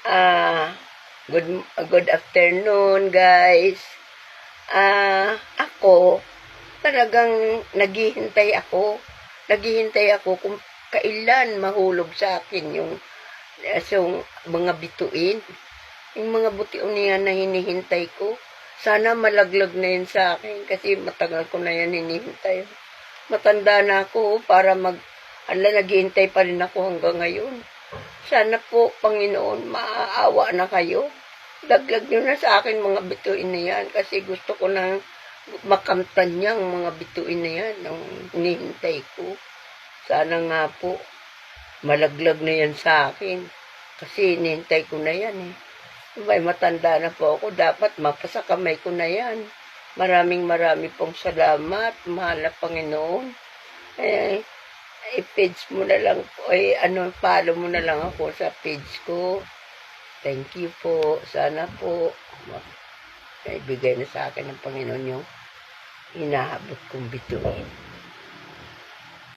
Ah, good afternoon, guys. Ako, talagang naghihintay ako kung kailan mahulog sa akin yung mga bituin. Yung mga bituin niyan na hinihintay ko. Sana malaglag na yun sa akin kasi matagal ko na yan hinihintay. Matanda na ako para naghihintay pa rin ako hanggang ngayon. Sana po, Panginoon, maaawa na kayo. Daglag nyo na sa akin mga bituin na yan kasi gusto ko na makamtan niyang mga bituin na yan ang hinihintay ko. Sana nga po, malaglag na yan sa akin kasi hinihintay ko na yan eh. May matanda na po ako, dapat mapasa kamay ko na yan. Maraming pong salamat, mahal na Panginoon. I-page mo na lang po, follow mo na lang ako sa page ko. Thank you po. Sana po, ibigay na sa akin ng Panginoon yung hinahabot kong bituin.